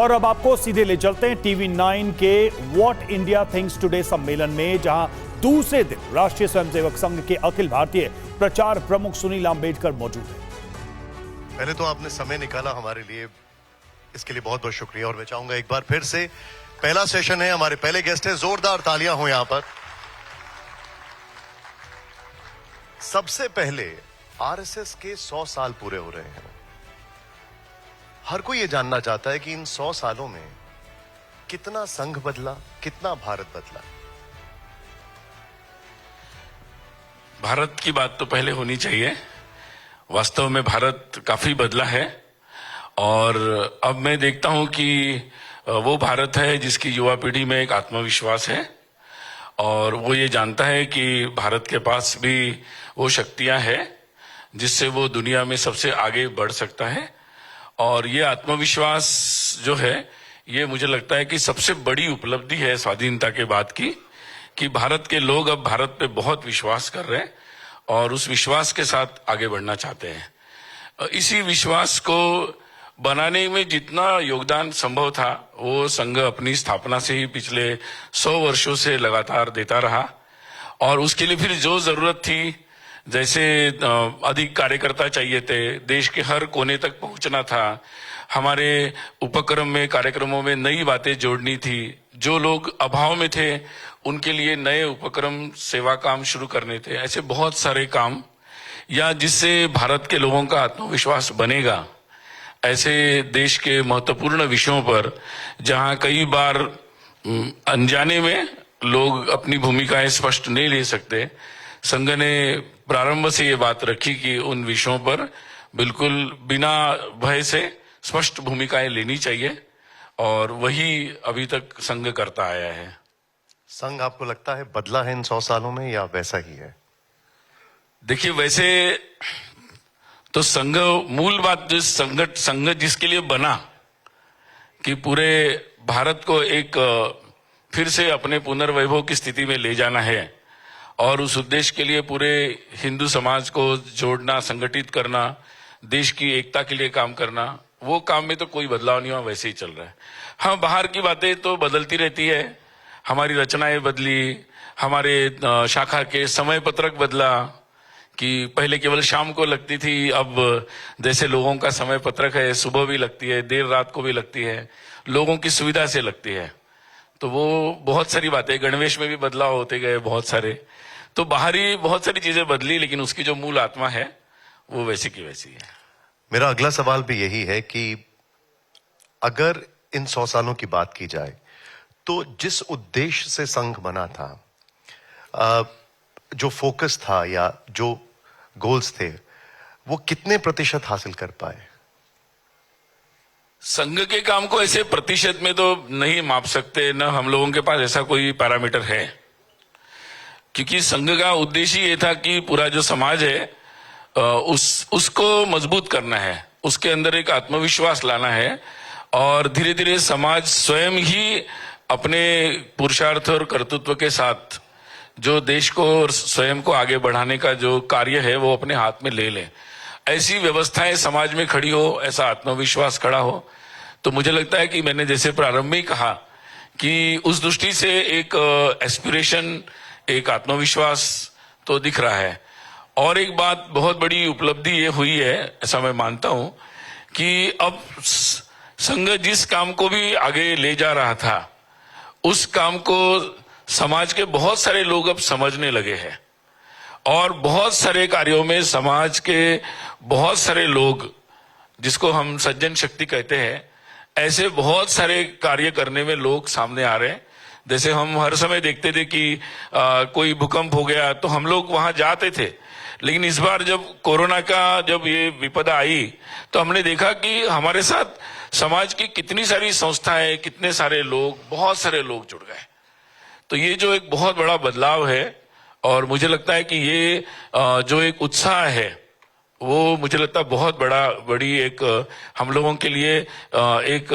और अब आपको सीधे ले चलते हैं TV9 के व्हाट इंडिया थिंक्स टुडे सम्मेलन में, जहां दूसरे दिन राष्ट्रीय स्वयंसेवक संघ के अखिल भारतीय प्रचार प्रमुख सुनील अंबेडकर मौजूद हैं। पहले तो आपने समय निकाला हमारे लिए, इसके लिए बहुत बहुत शुक्रिया। और मैं चाहूंगा एक बार फिर से, पहला सेशन है, हमारे पहले गेस्ट हैं, जोरदार तालियां हो यहां पर। सबसे पहले आरएसएस के 100 साल पूरे हो रहे हैं। हर कोई ये जानना चाहता है कि इन 100 सालों में कितना संघ बदला, कितना भारत बदला। भारत की बात तो पहले होनी चाहिए। वास्तव में भारत काफी बदला है और अब मैं देखता हूं कि वो भारत है जिसकी युवा पीढ़ी में एक आत्मविश्वास है और वो ये जानता है कि भारत के पास भी वो शक्तियां हैं जिससे वो दुनिया में सबसे आगे बढ़ सकता है। और ये आत्मविश्वास जो है, ये मुझे लगता है कि सबसे बड़ी उपलब्धि है स्वाधीनता के बाद की, कि भारत के लोग अब भारत पे बहुत विश्वास कर रहे हैं और उस विश्वास के साथ आगे बढ़ना चाहते हैं। इसी विश्वास को बनाने में जितना योगदान संभव था वो संघ अपनी स्थापना से ही पिछले 100 वर्षों से लगातार देता रहा और उसके लिए फिर जो जरूरत थी, जैसे अधिक कार्यकर्ता चाहिए थे, देश के हर कोने तक पहुंचना था, हमारे उपक्रम में, कार्यक्रमों में नई बातें जोड़नी थी, जो लोग अभाव में थे उनके लिए नए उपक्रम, सेवा काम शुरू करने थे, ऐसे बहुत सारे काम, या जिससे भारत के लोगों का आत्मविश्वास बनेगा, ऐसे देश के महत्वपूर्ण विषयों पर जहां कई बार अनजाने में लोग अपनी भूमिकाएं स्पष्ट नहीं ले सकते, संघ ने प्रारंभ से ये बात रखी कि उन विषयों पर बिल्कुल बिना भय से स्पष्ट भूमिकाएं लेनी चाहिए और वही अभी तक संघ करता आया है। संघ आपको लगता है बदला है इन 100 सालों में या वैसा ही है? देखिए, वैसे तो संघ, मूल बात जो संघ जिसके लिए बना कि पूरे भारत को एक फिर से अपने पुनर्वैभव की स्थिति में ले जाना है और उस उद्देश्य के लिए पूरे हिंदू समाज को जोड़ना, संगठित करना, देश की एकता के लिए काम करना, वो काम में तो कोई बदलाव नहीं हुआ, वैसे ही चल रहा है। हाँ, बाहर की बातें तो बदलती रहती है, हमारी रचनाएं बदली, हमारे शाखा के समय पत्रक बदला कि पहले केवल शाम को लगती थी, अब जैसे लोगों का समय पत्रक है, सुबह भी लगती है, देर रात को भी लगती है, लोगों की सुविधा से लगती है। तो वो बहुत सारी बातें, गणवेश में भी बदलाव होते गए बहुत सारे, तो बाहरी बहुत सारी चीजें बदली, लेकिन उसकी जो मूल आत्मा है वो वैसी की वैसी है। मेरा अगला सवाल भी यही है कि अगर इन 100 सालों की बात की जाए तो जिस उद्देश्य से संघ बना था, जो फोकस था या जो गोल्स थे, वो कितने प्रतिशत हासिल कर पाए? संघ के काम को ऐसे प्रतिशत में तो नहीं माप सकते, न हम लोगों के पास ऐसा कोई पैरामीटर है, क्योंकि संघ का उद्देश्य ये था कि पूरा जो समाज है उसको मजबूत करना है, उसके अंदर एक आत्मविश्वास लाना है और धीरे धीरे समाज स्वयं ही अपने पुरुषार्थ और कर्तृत्व के साथ जो देश को और स्वयं को आगे बढ़ाने का जो कार्य है वो अपने हाथ में ले ले। ऐसी व्यवस्थाएं समाज में खड़ी हो, ऐसा आत्मविश्वास खड़ा हो, तो मुझे लगता है कि मैंने जैसे प्रारंभ में ही कहा कि उस दृष्टि से एक एस्पिरेशन, एक आत्मविश्वास तो दिख रहा है। और एक बात बहुत बड़ी उपलब्धि ये हुई है, ऐसा मैं मानता हूं, कि अब संघ जिस काम को भी आगे ले जा रहा था उस काम को समाज के बहुत सारे लोग अब समझने लगे हैं और बहुत सारे कार्यों में समाज के बहुत सारे लोग, जिसको हम सज्जन शक्ति कहते हैं, ऐसे बहुत सारे कार्य करने में लोग सामने आ रहे हैं। जैसे हम हर समय देखते थे कि कोई भूकंप हो गया तो हम लोग वहां जाते थे, लेकिन इस बार जब कोरोना का जब ये विपदा आई तो हमने देखा कि हमारे साथ समाज की कितनी सारी संस्थाएं, कितने सारे लोग, बहुत सारे लोग जुड़ गए। तो ये जो एक बहुत बड़ा बदलाव है और मुझे लगता है कि ये जो एक उत्साह है वो मुझे लगता है बहुत बड़ी एक हम लोगों के लिए एक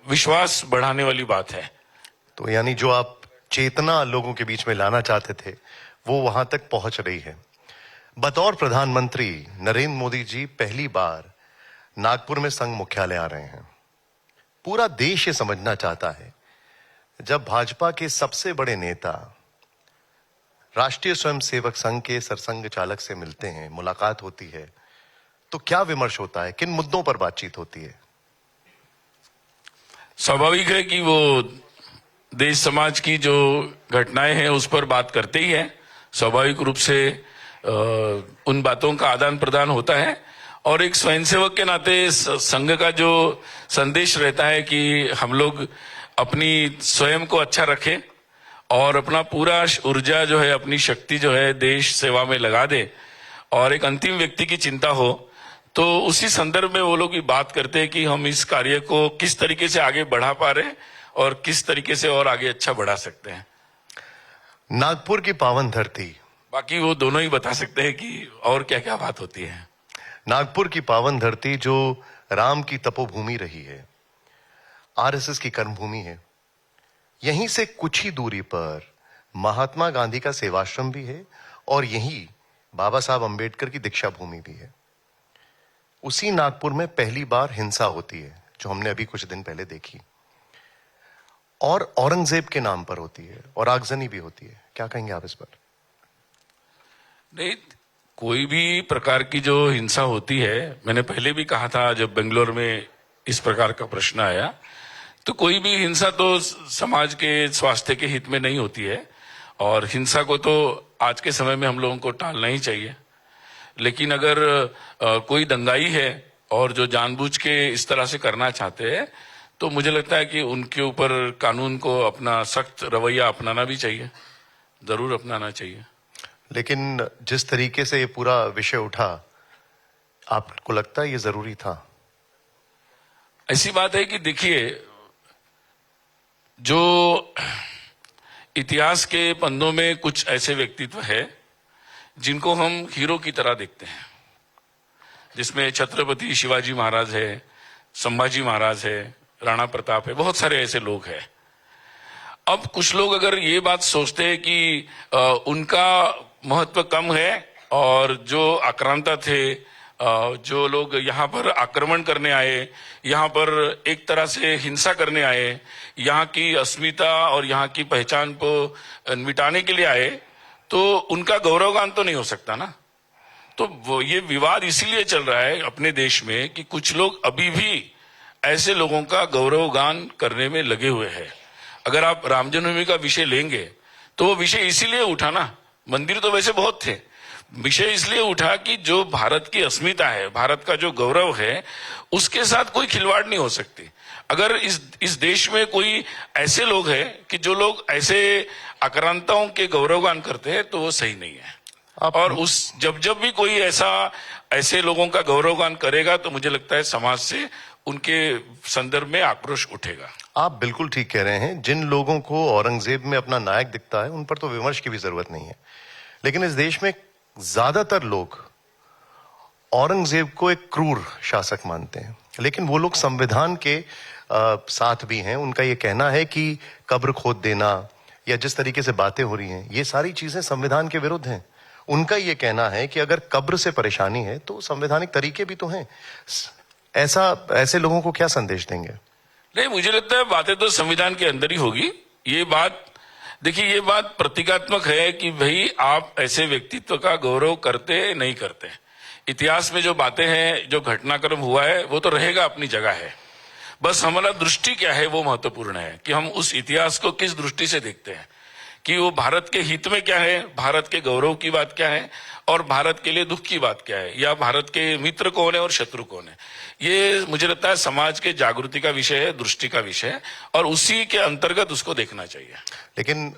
विश्वास बढ़ाने वाली बात है। तो यानी जो आप चेतना लोगों के बीच में लाना चाहते थे वो वहां तक पहुंच रही है। बतौर प्रधानमंत्री नरेंद्र मोदी जी पहली बार नागपुर में संघ मुख्यालय आ रहे हैं। पूरा देश ये समझना चाहता है, जब भाजपा के सबसे बड़े नेता राष्ट्रीय स्वयंसेवक संघ के सरसंघ चालक से मिलते हैं, मुलाकात होती है, तो क्या विमर्श होता है, किन मुद्दों पर बातचीत होती है? स्वाभाविक है कि वो देश समाज की जो घटनाएं हैं उस पर बात करते ही हैं। स्वाभाविक रूप से उन बातों का आदान प्रदान होता है और एक स्वयंसेवक के नाते संघ का जो संदेश रहता है कि हम लोग अपनी स्वयं को अच्छा रखें और अपना पूरा ऊर्जा जो है, अपनी शक्ति जो है देश सेवा में लगा दे और एक अंतिम व्यक्ति की चिंता हो, तो उसी संदर्भ में वो लोग ये बात करते हैं कि हम इस कार्य को किस तरीके से आगे बढ़ा पा रहे हैं और किस तरीके से और आगे अच्छा बढ़ा सकते हैं। नागपुर की पावन धरती, बाकी वो दोनों ही बता सकते हैं कि और क्या क्या बात होती है। नागपुर की पावन धरती जो राम की तपोभूमि रही है, आरएसएस की कर्मभूमि है, यहीं से कुछ ही दूरी पर महात्मा गांधी का सेवाश्रम भी है और यही बाबा साहब अंबेडकर की दीक्षा भूमि भी है। उसी नागपुर में पहली बार हिंसा होती है, जो हमने अभी कुछ दिन पहले देखी, और औरंगजेब के नाम पर होती है और आगजनी भी होती है। क्या कहेंगे आप इस पर? नहीं, कोई भी प्रकार की जो हिंसा होती है, मैंने पहले भी कहा था जब बेंगलोर में इस प्रकार का प्रश्न आया, तो कोई भी हिंसा तो समाज के स्वास्थ्य के हित में नहीं होती है और हिंसा को तो आज के समय में हम लोगों को टालना ही चाहिए। लेकिन अगर कोई दंगाई है और जो जानबूझ के इस तरह से करना चाहते हैं, तो मुझे लगता है कि उनके ऊपर कानून को अपना सख्त रवैया अपनाना भी चाहिए, जरूर अपनाना चाहिए। लेकिन जिस तरीके से ये पूरा विषय उठा, आपको लगता है ये जरूरी था? ऐसी बात है कि देखिए, जो इतिहास के पन्नों में कुछ ऐसे व्यक्तित्व है जिनको हम हीरो की तरह देखते हैं, जिसमें छत्रपति शिवाजी महाराज है, संभाजी महाराज है, राणा प्रताप है, बहुत सारे ऐसे लोग हैं। अब कुछ लोग अगर ये बात सोचते हैं कि उनका महत्व कम है और जो आक्रांता थे, जो लोग यहाँ पर आक्रमण करने आए, यहाँ पर एक तरह से हिंसा करने आए, यहाँ की अस्मिता और यहाँ की पहचान को मिटाने के लिए आए, तो उनका गौरवगान तो नहीं हो सकता ना। तो ये विवाद इसीलिए चल रहा है अपने देश में कि कुछ लोग अभी भी ऐसे लोगों का गौरवगान करने में लगे हुए हैं। अगर आप राम जन्मभूमि का विषय लेंगे तो वो विषय इसीलिए उठा ना, मंदिर तो वैसे बहुत थे, विषय इसलिए उठा कि जो भारत की अस्मिता है, भारत का जो गौरव है, उसके साथ कोई खिलवाड़ नहीं हो सकती। अगर इस देश में कोई ऐसे लोग हैं कि जो लोग ऐसे आक्रांताओं के गौरवगान करते हैं, तो वो सही नहीं है। और जब भी कोई ऐसे लोगों का गौरवगान करेगा, तो मुझे लगता है समाज से उनके संदर्भ में आक्रोश उठेगा। आप बिल्कुल ठीक कह रहे हैं। जिन लोगों को औरंगजेब में अपना नायक दिखता है, उन पर तो विमर्श की भी जरूरत नहीं है। लेकिन इस देश में ज्यादातर लोग औरंगजेब को एक क्रूर शासक मानते हैं, लेकिन वो लोग संविधान के साथ भी हैं। उनका ये कहना है कि कब्र खोद देना या जिस तरीके से बातें हो रही हैं, ये सारी चीजें संविधान के विरुद्ध हैं। उनका ये कहना है कि अगर कब्र से परेशानी है तो संवैधानिक तरीके भी तो हैं। ऐसे लोगों को क्या संदेश देंगे? नहीं, मुझे लगता है बातें तो संविधान के अंदर ही होगी। ये बात देखिए, ये बात प्रतीकात्मक है कि भाई आप ऐसे व्यक्तित्व का गौरव करते नहीं करते। इतिहास में जो बातें हैं, जो घटनाक्रम हुआ है, वो तो रहेगा, अपनी जगह है। बस हमारा दृष्टि क्या है वो महत्वपूर्ण है कि हम उस इतिहास को किस दृष्टि से देखते हैं, कि वो भारत के हित में क्या है, भारत के गौरव की बात क्या है और भारत के लिए दुख की बात क्या है, या भारत के मित्र कौन है और शत्रु कौन है। ये मुझे लगता है समाज के जागृति का विषय है, दृष्टि का विषय है, और उसी के अंतर्गत उसको देखना चाहिए। लेकिन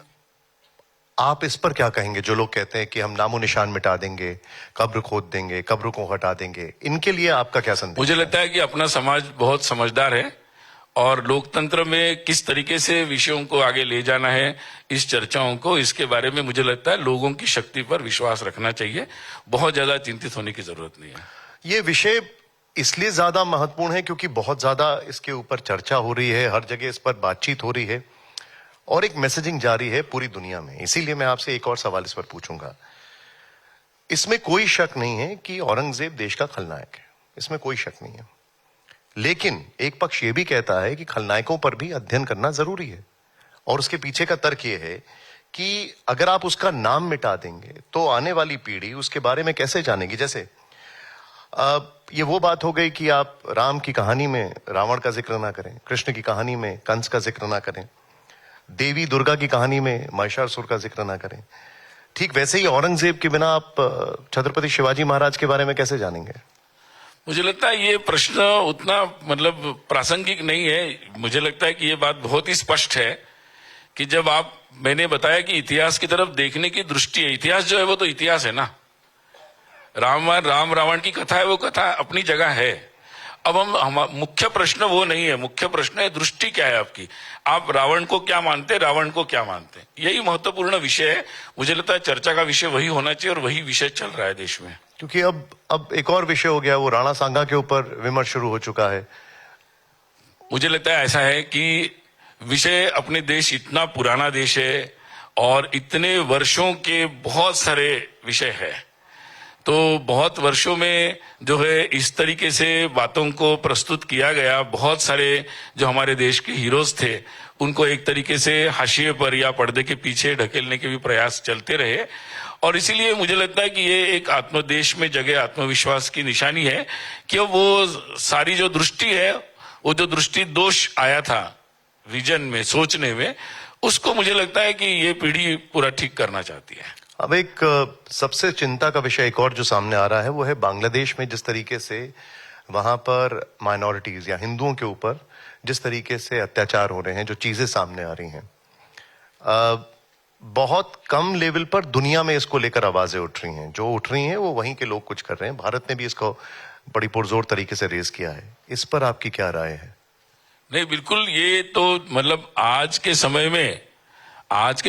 आप इस पर क्या कहेंगे, जो लोग कहते हैं कि हम नामो निशान मिटा देंगे, कब्र खोद देंगे, कब्र को हटा देंगे, इनके लिए आपका क्या संदेश? मुझे लगता है कि अपना समाज बहुत समझदार है और लोकतंत्र में किस तरीके से विषयों को आगे ले जाना है, इस चर्चाओं को, इसके बारे में मुझे लगता है लोगों की शक्ति पर विश्वास रखना चाहिए। बहुत ज्यादा चिंतित होने की जरूरत नहीं है। ये विषय इसलिए ज्यादा महत्वपूर्ण है क्योंकि बहुत ज्यादा इसके ऊपर चर्चा हो रही है, हर जगह इस पर बातचीत हो रही है और एक मैसेजिंग जारी है पूरी दुनिया में। इसीलिए मैं आपसे एक और सवाल इस पर पूछूंगा। इसमें कोई शक नहीं है कि औरंगजेब देश का खलनायक है, इसमें कोई शक नहीं है। लेकिन एक पक्ष यह भी कहता है कि खलनायकों पर भी अध्ययन करना जरूरी है, और उसके पीछे का तर्क यह है कि अगर आप उसका नाम मिटा देंगे तो आने वाली पीढ़ी उसके बारे में कैसे जानेगी। जैसे ये वो बात हो गई कि आप राम की कहानी में रावण का जिक्र ना करें, कृष्ण की कहानी में कंस का जिक्र ना करें, देवी दुर्गा की कहानी में महिषासुर का जिक्र ना करें। ठीक वैसे ही औरंगजेब के बिना आप छत्रपति शिवाजी महाराज के बारे में कैसे जानेंगे? मुझे लगता है ये प्रश्न उतना मतलब प्रासंगिक नहीं है। मुझे लगता है कि ये बात बहुत ही स्पष्ट है कि जब मैंने बताया कि इतिहास की तरफ देखने की दृष्टि है, इतिहास जो है वो तो इतिहास है ना। राम रावण की कथा है, वो कथा अपनी जगह है। अब हम मुख्य प्रश्न वो नहीं है, मुख्य प्रश्न है दृष्टि क्या है आपकी। आप रावण को क्या मानते, रावण को क्या मानते, यही महत्वपूर्ण विषय है। मुझे लगता है चर्चा का विषय वही होना चाहिए और वही विषय चल रहा है देश में। क्योंकि अब एक और विषय हो गया, वो राणा सांगा के ऊपर विमर्श शुरू हो चुका है। मुझे लगता है ऐसा है कि विषय अपने देश इतना पुराना देश है और इतने वर्षों के बहुत सारे विषय है, तो बहुत वर्षों में जो है इस तरीके से बातों को प्रस्तुत किया गया। बहुत सारे जो हमारे देश के हीरोज थे उनको एक तरीके से हाशिए पर या पर्दे के पीछे ढकेलने के भी प्रयास चलते रहे, और इसीलिए मुझे लगता है कि ये एक आत्मदेश में जगे आत्मविश्वास की निशानी है कि वो सारी जो दृष्टि है, वो जो दृष्टि दोष आया था विजन में, सोचने में, उसको मुझे लगता है कि ये पीढ़ी पूरा ठीक करना चाहती है। अब एक सबसे चिंता का विषय एक और जो सामने आ रहा है वो है बांग्लादेश में जिस तरीके से वहां पर माइनॉरिटीज या हिंदुओं के ऊपर जिस तरीके से अत्याचार हो रहे हैं, जो चीजें सामने आ रही हैं। बहुत कम लेवल पर दुनिया में इसको लेकर आवाजें उठ रही हैं, जो उठ रही हैं वो वहीं के लोग कुछ कर रहे हैं। भारत ने भी इसको बड़ी पुरजोर तरीके से रेज किया है। इस पर आपकी क्या राय है? नहीं, बिल्कुल, ये तो मतलब आज के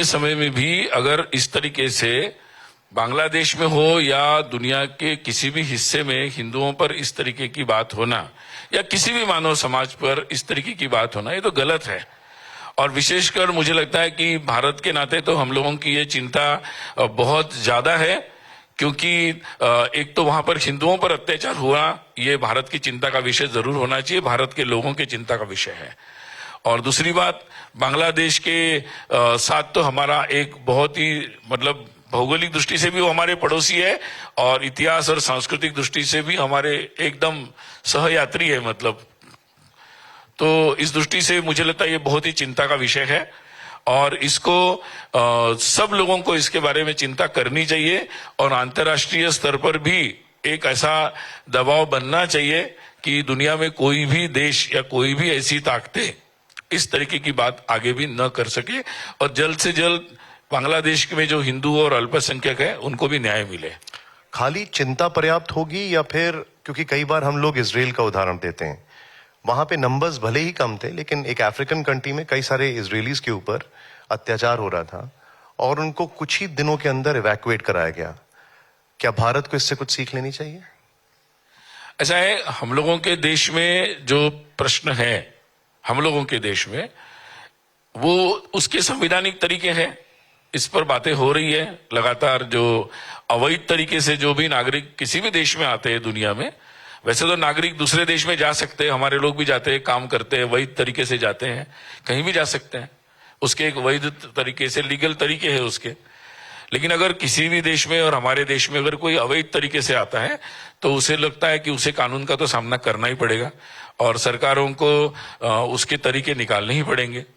समय में भी अगर इस तरीके से बांग्लादेश में हो या दुनिया के किसी भी हिस्से में हिंदुओं पर इस तरीके की बात होना या किसी भी मानव समाज पर इस तरीके की बात होना, ये तो गलत है। और विशेषकर मुझे लगता है कि भारत के नाते तो हम लोगों की ये चिंता बहुत ज्यादा है, क्योंकि एक तो वहां पर हिंदुओं पर अत्याचार हुआ, ये भारत की चिंता का विषय जरूर होना चाहिए, भारत के लोगों की चिंता का विषय है। और दूसरी बात, बांग्लादेश के साथ तो हमारा एक बहुत ही मतलब भौगोलिक दृष्टि से भी वो हमारे पड़ोसी है और इतिहास और सांस्कृतिक दृष्टि से भी हमारे एकदम सहयात्री है, मतलब तो इस दृष्टि से मुझे लगता है ये बहुत ही चिंता का विषय है और इसको सब लोगों को इसके बारे में चिंता करनी चाहिए और अंतर्राष्ट्रीय स्तर पर भी एक ऐसा दबाव बनना चाहिए कि दुनिया में कोई भी देश या कोई भी ऐसी ताकतें इस तरीके की बात आगे भी न कर सके और जल्द से जल्द बांग्लादेश में जो हिंदू और अल्पसंख्यक है उनको भी न्याय मिले। खाली चिंता पर्याप्त होगी या फिर, क्योंकि कई बार हम लोग इजराइल का उदाहरण देते हैं, वहां पे नंबर्स भले ही कम थे लेकिन एक अफ्रीकन कंट्री में कई सारे इजरायलीज के ऊपर अत्याचार हो रहा था और उनको कुछ ही दिनों के अंदर इवैक्यूएट कराया गया। क्या भारत को इससे कुछ सीख लेनी चाहिए? ऐसा है, हम लोगों के देश में जो प्रश्न है, हम लोगों के देश में वो उसके संवैधानिक तरीके हैं, इस पर बातें हो रही है लगातार। जो अवैध तरीके से जो भी नागरिक किसी भी देश में आते हैं दुनिया में, वैसे तो नागरिक दूसरे देश में जा सकते हैं, हमारे लोग भी जाते हैं, काम करते हैं, वैध तरीके से जाते हैं, कहीं भी जा सकते हैं, उसके एक वैध तरीके से लीगल तरीके हैं उसके। लेकिन अगर किसी भी देश में और हमारे देश में अगर कोई अवैध तरीके से आता है तो उसे लगता है कि उसे कानून का तो सामना करना ही पड़ेगा और सरकारों को उसके तरीके निकालने ही पड़ेंगे।